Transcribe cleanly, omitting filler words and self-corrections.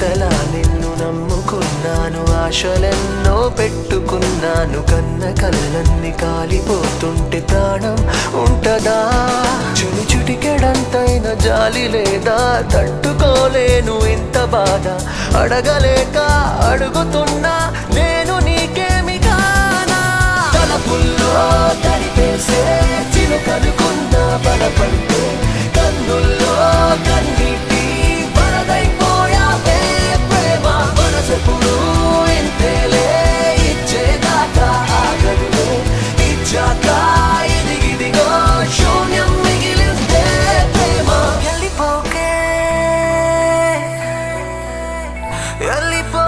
ఇంతలా నిన్ను నమ్ముకున్నాను, ఆశలెన్నో పెట్టుకున్నాను. కన్న కళ్ళన్ని కాలిపోతుంటే ప్రాణం ఉంటదా? చుడి చుటికెడంతైన జాలి లేదా? తట్టుకోలేను ఇంత బాధ, అడగలేక అడుగుతున్నా నేను నీకేమి కానా? తలపుల్లో తడిపేసే చిలుకనుకున్నా బలపడితే, కన్నుల్లో కన్నీటి వరదైపోయావే ప్రేమ. మనసెప్పుడు ఇంతేలే, ఇచ్చేదాకా ఆగదులే, ఇచ్చాక ఇదిగిదిగో శూన్యం మిగిలిందే ప్రేమ. వెళ్ళిపోకే వెళ్ళిపో